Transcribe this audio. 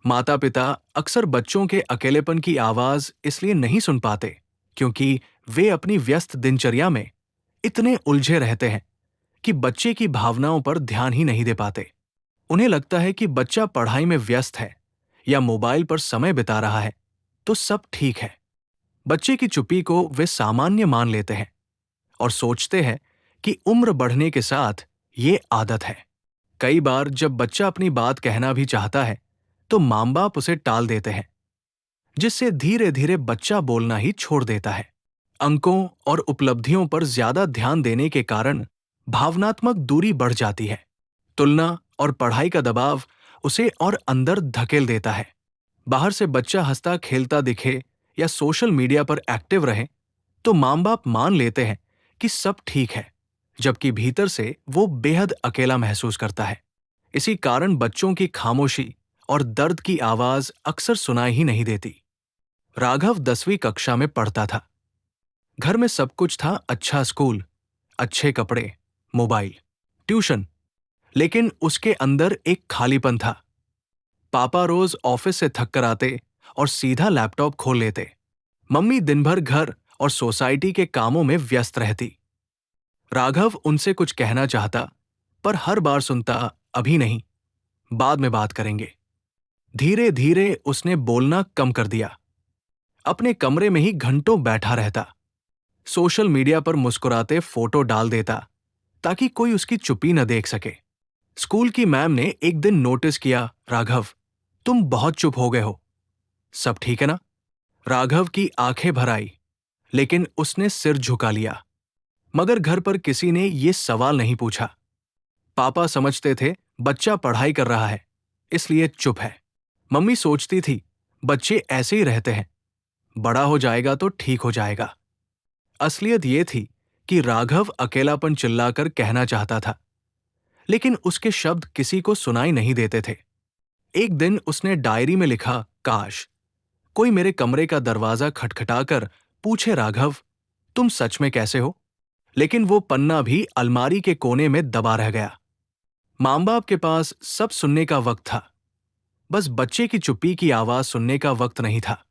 माता पिता अक्सर बच्चों के अकेलेपन की आवाज इसलिए नहीं सुन पाते क्योंकि वे अपनी व्यस्त दिनचर्या में इतने उलझे रहते हैं कि बच्चे की भावनाओं पर ध्यान ही नहीं दे पाते। उन्हें लगता है कि बच्चा पढ़ाई में व्यस्त है या मोबाइल पर समय बिता रहा है तो सब ठीक है। बच्चे की चुप्पी को वे सामान्य मान लेते हैं और सोचते हैं कि उम्र बढ़ने के साथ ये आदत है। कई बार जब बच्चा अपनी बात कहना भी चाहता है तो माँ बाप उसे टाल देते हैं, जिससे धीरे धीरे बच्चा बोलना ही छोड़ देता है। अंकों और उपलब्धियों पर ज्यादा ध्यान देने के कारण भावनात्मक दूरी बढ़ जाती है। तुलना और पढ़ाई का दबाव उसे और अंदर धकेल देता है। बाहर से बच्चा हंसता खेलता दिखे या सोशल मीडिया पर एक्टिव रहे तो माँ बाप मान लेते हैं कि सब ठीक है, जबकि भीतर से वो बेहद अकेला महसूस करता है। इसी कारण बच्चों की खामोशी और दर्द की आवाज अक्सर सुनाई ही नहीं देती। राघव 10वीं कक्षा में पढ़ता था। घर में सब कुछ था, अच्छा स्कूल, अच्छे कपड़े, मोबाइल, ट्यूशन, लेकिन उसके अंदर एक खालीपन था। पापा रोज ऑफिस से थक कर आते और सीधा लैपटॉप खोल लेते। मम्मी दिन भर घर और सोसाइटी के कामों में व्यस्त रहती। राघव उनसे कुछ कहना चाहता, पर हर बार सुनता, अभी नहीं, बाद में बात करेंगे। धीरे धीरे उसने बोलना कम कर दिया। अपने कमरे में ही घंटों बैठा रहता। सोशल मीडिया पर मुस्कुराते फोटो डाल देता ताकि कोई उसकी चुप्पी न देख सके। स्कूल की मैम ने एक दिन नोटिस किया, राघव, तुम बहुत चुप हो गए हो, सब ठीक है ना? राघव की आंखें भर आई, लेकिन उसने सिर झुका लिया। मगर घर पर किसी ने ये सवाल नहीं पूछा। पापा समझते थे बच्चा पढ़ाई कर रहा है, इसलिए चुप है। मम्मी सोचती थी बच्चे ऐसे ही रहते हैं, बड़ा हो जाएगा तो ठीक हो जाएगा। असलियत ये थी कि राघव अकेलापन चिल्लाकर कहना चाहता था, लेकिन उसके शब्द किसी को सुनाई नहीं देते थे। एक दिन उसने डायरी में लिखा, काश कोई मेरे कमरे का दरवाजा खटखटाकर पूछे, राघव तुम सच में कैसे हो? लेकिन वो पन्ना भी अलमारी के कोने में दबा रह गया। माँ बाप के पास सब सुनने का वक्त था, बस बच्चे की चुप्पी की आवाज सुनने का वक्त नहीं था।